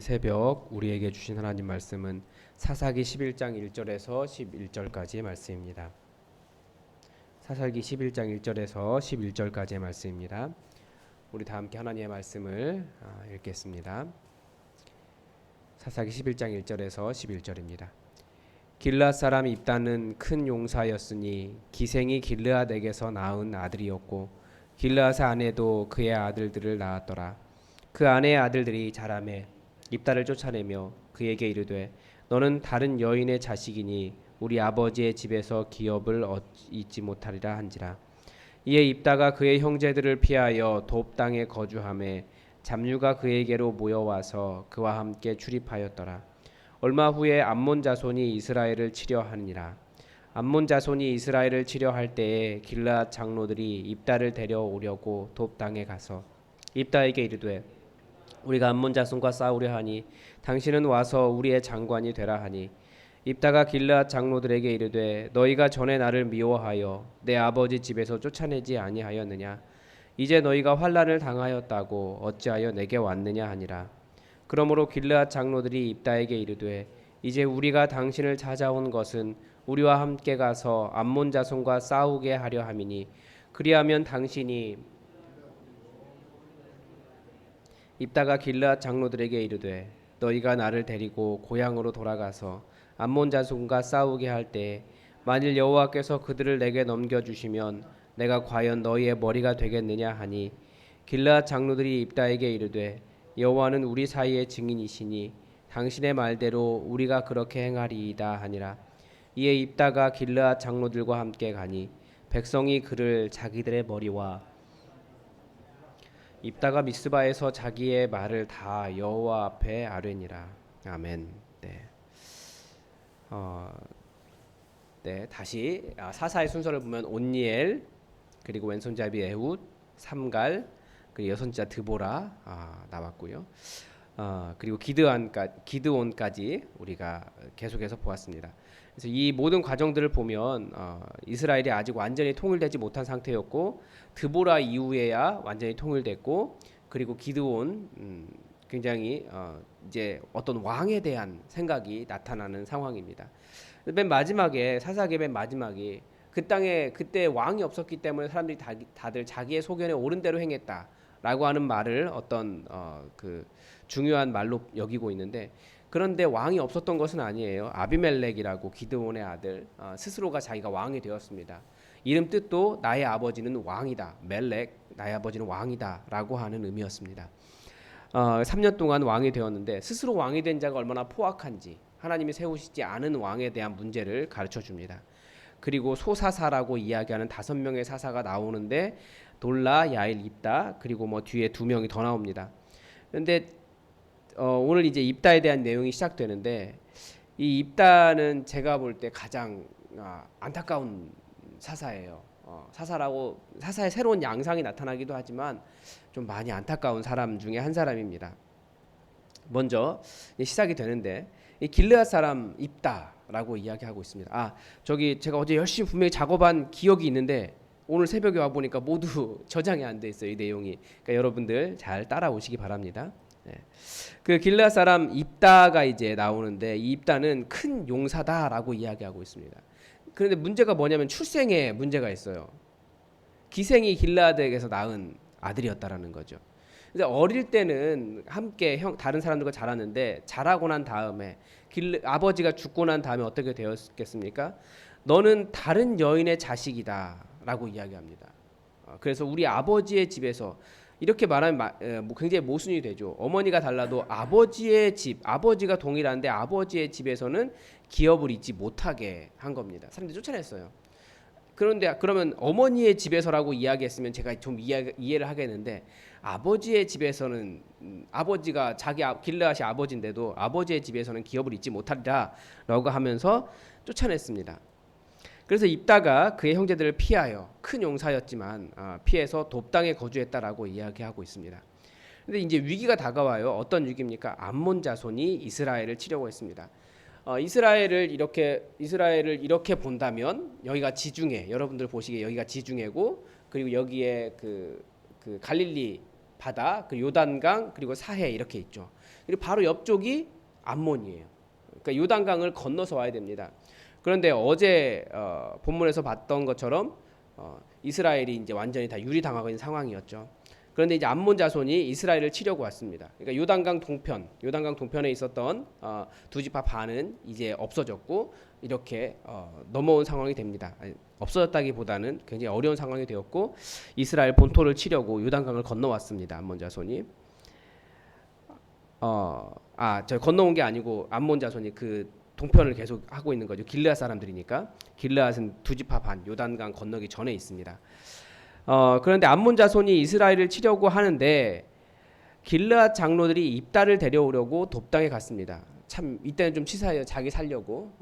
새벽 우리에게 주신 하나님 말씀은 사사기 11장 1절에서 11절까지의 말씀입니다. 사사기 11장 1절에서 11절까지의 말씀입니다. 우리 다 함께 하나님의 말씀을 읽겠습니다. 사사기 11장 1절에서 11절입니다. 길르앗 사람 입다는 큰 용사였으니 기생이 길르앗에게서 낳은 아들이었고 길르앗의 아내도 그의 아들들을 낳았더라. 그 아내의 아들들이 자라매 입다를 쫓아내며 그에게 이르되 너는 다른 여인의 자식이니 우리 아버지의 집에서 기업을 잊지 못하리라 한지라. 이에 입다가 그의 형제들을 피하여 돕 땅에 거주하매 잡류가 그에게로 모여와서 그와 함께 출입하였더라. 얼마 후에 암몬 자손이 이스라엘을 치려 하니라. 암몬 자손이 이스라엘을 치려 할 때에 길르앗 장로들이 입다를 데려오려고 돕 땅에 가서 입다에게 이르되 우리가 암몬 자손과 싸우려 하니 당신은 와서 우리의 장관이 되라 하니 입다가 길르앗 장로들에게 이르되 너희가 전에 나를 미워하여 내 아버지 집에서 쫓아내지 아니하였느냐. 이제 너희가 환난을 당하였다고 어찌하여 내게 왔느냐 하니라. 그러므로 길르앗 장로들이 입다에게 이르되 이제 우리가 당신을 찾아온 것은 우리와 함께 가서 암몬 자손과 싸우게 하려 함이니 그리하면 당신이 입다가 길르앗 장로들에게 이르되 너희가 나를 데리고 고향으로 돌아가서 암몬 자손과 싸우게 할 때 만일 여호와께서 그들을 내게 넘겨주시면 내가 과연 너희의 머리가 되겠느냐 하니 길르앗 장로들이 입다에게 이르되 여호와는 우리 사이의 증인이시니 당신의 말대로 우리가 그렇게 행하리이다 하니라. 이에 입다가 길르앗 장로들과 함께 가니 백성이 그를 자기들의 머리와 입다가 미스바에서 자기의 말을 다 여호와 앞에 아뢰니라. 아멘. 다시 사사의 순서를 보면 온니엘, 그리고 왼손잡이 에훗, 삼갈, 그리고 여손자 드보라 나왔고요. 그리고 기드온까지 우리가 계속해서 보았습니다. 그래서 이 모든 과정들을 보면 이스라엘이 아직 완전히 통일되지 못한 상태였고 드보라 이후에야 완전히 통일됐고, 그리고 기드온 굉장히 이제 어떤 왕에 대한 생각이 나타나는 상황입니다. 맨 마지막에 사사기의 맨 마지막이 그 땅에 그때 왕이 없었기 때문에 사람들이 다들 자기의 소견에 옳은 대로 행했다라고 하는 말을 어떤 그 중요한 말로 여기고 있는데, 그런데 왕이 없었던 것은 아니에요. 아비멜렉이라고 기드온의 아들 스스로가 자기가 왕이 되었습니다. 이름 뜻도 나의 아버지는 왕이다. 멜렉, 나의 아버지는 왕이다라고 하는 의미였습니다. 3년 동안 왕이 되었는데 스스로 왕이 된 자가 얼마나 포악한지 하나님이 세우시지 않은 왕에 대한 문제를 가르쳐 줍니다. 그리고 소사사라고 이야기하는 5명의 사사가 나오는데 돌라, 야일, 입다, 그리고 뭐 뒤에 2명이 더 나옵니다. 그런데 오늘 이제 입다에 대한 내용이 시작되는데, 이 입다는 제가 볼 때 가장 안타까운 사사예요. 사사의 새로운 양상이 나타나기도 하지만 좀 많이 안타까운 사람 중에 한 사람입니다. 먼저 시작이 되는데 이 길르앗 사람 입다라고 이야기하고 있습니다. 저기 제가 어제 열심히 분명히 작업한 기억이 있는데 오늘 새벽에 와 보니까 모두 저장이 안 돼 있어요, 이 내용이. 그러니까 여러분들 잘 따라오시기 바랍니다. 그 길르앗 사람 입다가 이제 나오는데, 이 입다는 큰 용사다라고 이야기하고 있습니다. 그런데 문제가 뭐냐면 출생에 문제가 있어요. 기생이 길르앗에게서 낳은 아들이었다라는 거죠. 근데 어릴 때는 함께 다른 사람들과 자랐는데 자라고 난 다음에 아버지가 죽고 난 다음에 어떻게 되었겠습니까? 너는 다른 여인의 자식이다라고 이야기합니다. 그래서 우리 아버지의 집에서, 이렇게 말하면 굉장히 모순이 되죠. 어머니가 달라도 아버지의 집, 아버지가 동일한데 아버지의 집에서는 기업을 잊지 못하게 한 겁니다. 사람들이 쫓아냈어요. 그런데 그러면 어머니의 집에서라고 이야기했으면 제가 좀 이해를 하겠는데, 아버지의 집에서는 아버지가 길르앗이 아버지인데도 아버지의 집에서는 기업을 잊지 못하리라라고 하면서 쫓아냈습니다. 그래서 입다가 그의 형제들을 피하여, 큰 용사였지만 피해서 돕 땅에 거주했다라고 이야기하고 있습니다. 근데 이제 위기가 다가와요. 어떤 위기입니까? 암몬 자손이 이스라엘을 치려고 했습니다. 이스라엘을 이렇게 본다면 여기가 지중해, 여러분들 보시기에 여기가 지중해고, 그리고 여기에 그 갈릴리 바다, 그 요단강, 그리고 사해 이렇게 있죠. 그리고 바로 옆쪽이 암몬이에요. 그러니까 요단강을 건너서 와야 됩니다. 그런데 어제 본문에서 봤던 것처럼 이스라엘이 이제 완전히 다 유리당하고 있는 상황이었죠. 그런데 이제 암몬 자손이 이스라엘을 치려고 왔습니다. 그러니까 요단강 동편에 있었던 두 지파 반은 이제 없어졌고 이렇게 넘어온 상황이 됩니다. 아니, 없어졌다기보다는 굉장히 어려운 상황이 되었고 이스라엘 본토를 치려고 요단강을 건너왔습니다. 암몬 자손이. 저 건너온 게 아니고 암몬 자손이 그 동편을 계속 하고 있는 거죠. 길르앗 사람들이니까. 길르앗은 두 지파 반 요단강 건너기 전에 있습니다. 그런데 암몬 자손이 이스라엘을 치려고 하는데 길르앗 장로들이 입다를 데려오려고 돕당에 갔습니다. 참 이때는 좀 치사해요. 자기 살려고.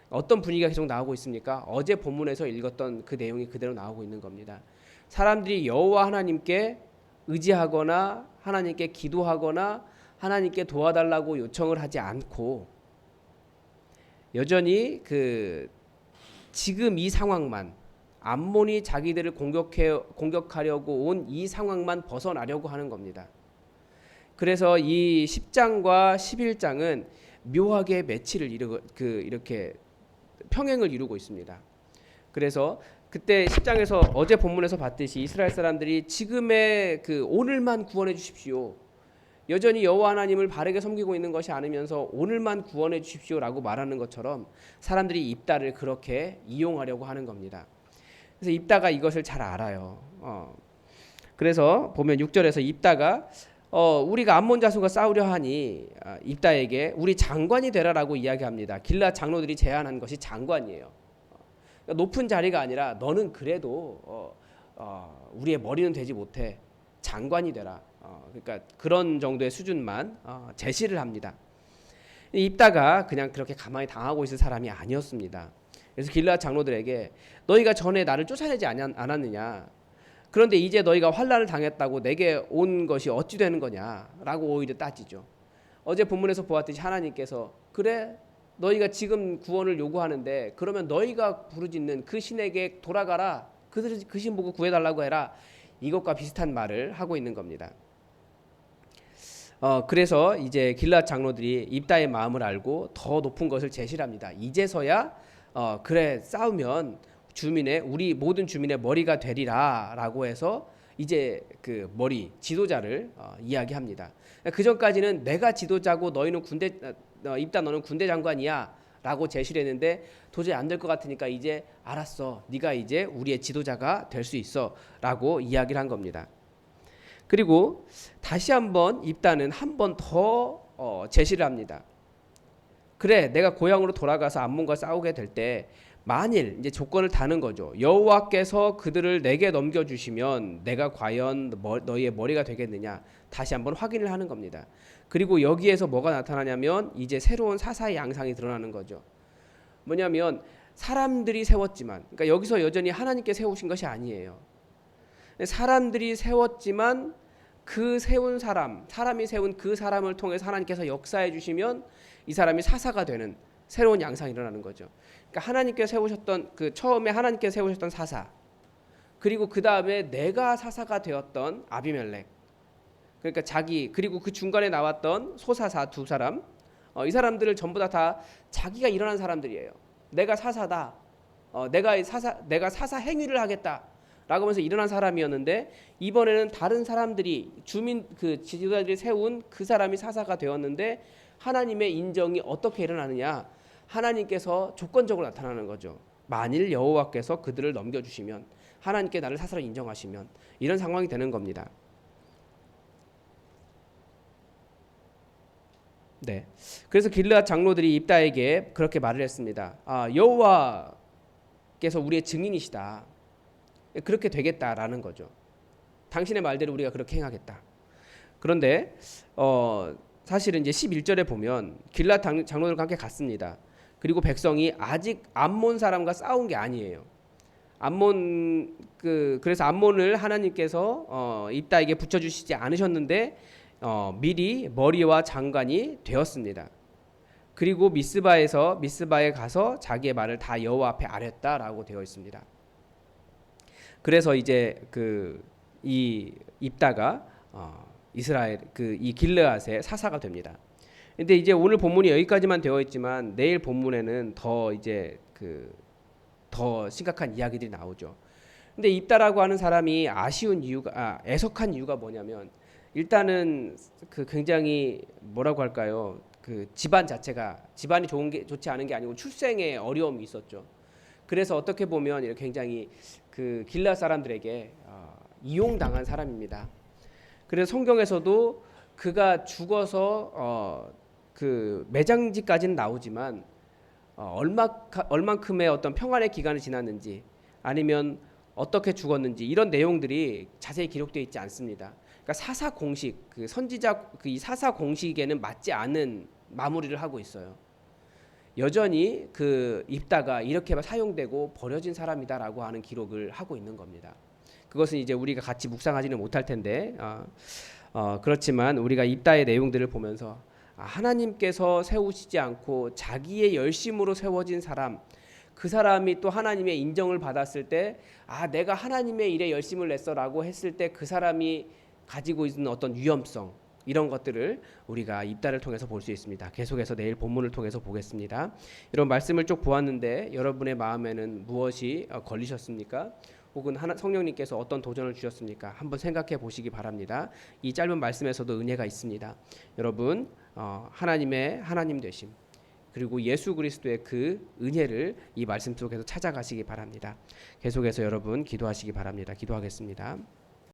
어떤 분위기가 계속 나오고 있습니까? 어제 본문에서 읽었던 그 내용이 그대로 나오고 있는 겁니다. 사람들이 여호와 하나님께 의지하거나 하나님께 기도하거나 하나님께 도와달라고 요청을 하지 않고 여전히 그 지금 이 상황만 암몬이 자기들을 공격하려고 온 이 상황만 벗어나려고 하는 겁니다. 그래서 이 10장과 11장은 묘하게 매치를 이렇게 평행을 이루고 있습니다. 그래서 그때 10장에서 어제 본문에서 봤듯이 이스라엘 사람들이 지금의 그 오늘만 구원해 주십시오. 여전히 여호와 하나님을 바르게 섬기고 있는 것이 아니면서 오늘만 구원해 주십시오라고 말하는 것처럼 사람들이 입다를 그렇게 이용하려고 하는 겁니다. 그래서 입다가 이것을 잘 알아요. 그래서 보면 6절에서 입다가 우리가 암몬 자손과 싸우려 하니 입다에게 우리 장관이 되라라고 이야기합니다. 길앗 장로들이 제안한 것이 장관이에요. 그러니까 높은 자리가 아니라 너는 그래도 우리의 머리는 되지 못해 장관이 되라. 그러니까 그런 정도의 수준만 제시를 합니다. 입다가 그냥 그렇게 가만히 당하고 있을 사람이 아니었습니다. 그래서 길앗 장로들에게 너희가 전에 나를 쫓아내지 않았느냐? 그런데 이제 너희가 환난을 당했다고 내게 온 것이 어찌 되는 거냐라고 오히려 따지죠. 어제 본문에서 보았듯이 하나님께서 그래 너희가 지금 구원을 요구하는데 그러면 너희가 부르짖는 그 신에게 돌아가라. 그 신 보고 구해달라고 해라. 이것과 비슷한 말을 하고 있는 겁니다. 그래서 이제 길앗 장로들이 입다의 마음을 알고 더 높은 것을 제시를 합니다. 이제서야 그래 싸우면 우리 모든 주민의 머리가 되리라라고 해서 이제 그 머리 지도자를 이야기합니다. 그 전까지는 내가 지도자고 너희는 입다 너는 군대 장관이야라고 제시를 했는데 도저히 안 될 것 같으니까 이제 알았어. 네가 이제 우리의 지도자가 될 수 있어라고 이야기를 한 겁니다. 그리고 다시 한번 입다는 한 번 더 제시를 합니다. 그래 내가 고향으로 돌아가서 암몬과 싸우게 될 때 만일 이제 조건을 다는 거죠. 여호와께서 그들을 내게 넘겨주시면 내가 과연 너희의 머리가 되겠느냐 다시 한번 확인을 하는 겁니다. 그리고 여기에서 뭐가 나타나냐면 이제 새로운 사사의 양상이 드러나는 거죠. 뭐냐면 사람들이 세웠지만 그러니까 여기서 여전히 하나님께 세우신 것이 아니에요. 사람들이 세웠지만 그 세운 사람이 세운 그 사람을 통해서 하나님께서 역사해 주시면 이 사람이 사사가 되는 새로운 양상이 일어나는 거죠. 그러니까 하나님께 세우셨던 처음에 하나님께 세우셨던 사사 그리고 그 다음에 내가 사사가 되었던 아비멜렉 그러니까 그리고 그 중간에 나왔던 소사사 두 사람 이 사람들을 전부 다 자기가 일어난 사람들이에요. 내가 사사다. 내가 사사 행위를 하겠다. 라고 하면서 일어난 사람이었는데 이번에는 다른 사람들이 지도자들이 세운 그 사람이 사사가 되었는데 하나님의 인정이 어떻게 일어나느냐 하나님께서 조건적으로 나타나는 거죠. 만일 여호와께서 그들을 넘겨주시면 하나님께 나를 사사로 인정하시면 이런 상황이 되는 겁니다. 네, 그래서 길르앗 장로들이 입다에게 그렇게 말을 했습니다. 여호와께서 우리의 증인이시다. 그렇게 되겠다라는 거죠. 당신의 말대로 우리가 그렇게 행하겠다. 그런데 사실은 이제 11절에 보면 길앗 장로들과 함께 갔습니다. 그리고 백성이 아직 암몬 사람과 싸운 게 아니에요. 그래서 암몬을 하나님께서 입다에게 붙여주시지 않으셨는데 미리 머리와 장관이 되었습니다. 그리고 미스바에 가서 자기의 말을 다 여호와 앞에 아뢰었다라고 되어 있습니다. 그래서 이제 이 입다가 이스라엘 이 길르앗의 사사가 됩니다. 근데 이제 오늘 본문이 여기까지만 되어 있지만 내일 본문에는 더 이제 더 심각한 이야기들이 나오죠. 근데 입다라고 하는 사람이 아쉬운 이유가 애석한 이유가 뭐냐면 일단은 굉장히 뭐라고 할까요? 집안 자체가 집안이 좋지 않은 게 아니고 출생에 어려움이 있었죠. 그래서 어떻게 보면 이렇게 굉장히 길라 사람들에게 이용당한 사람입니다. 그래서 성경에서도 그가 죽어서 매장지까지는 나오지만 얼만큼의 어떤 평안의 기간을 지났는지 아니면 어떻게 죽었는지 이런 내용들이 자세히 기록되어 있지 않습니다. 그러니까 사사 공식 선지자 이 사사 공식에는 맞지 않은 마무리를 하고 있어요. 여전히 입다가 이렇게 사용되고 버려진 사람이다라고 하는 기록을 하고 있는 겁니다. 그것은 이제 우리가 같이 묵상하지는 못할 텐데 그렇지만 우리가 입다의 내용들을 보면서 하나님께서 세우시지 않고 자기의 열심으로 세워진 사람, 그 사람이 또 하나님의 인정을 받았을 때 내가 하나님의 일에 열심을 냈어라고 했을 때 그 사람이 가지고 있는 어떤 위험성 이런 것들을 우리가 입다를 통해서 볼 수 있습니다. 계속해서 내일 본문을 통해서 보겠습니다. 이런 말씀을 쭉 보았는데 여러분의 마음에는 무엇이 걸리셨습니까? 혹은 성령님께서 어떤 도전을 주셨습니까? 한번 생각해 보시기 바랍니다. 이 짧은 말씀에서도 은혜가 있습니다. 여러분 하나님의 하나님 되심 그리고 예수 그리스도의 그 은혜를 이 말씀 속에서 찾아가시기 바랍니다. 계속해서 여러분 기도하시기 바랍니다. 기도하겠습니다.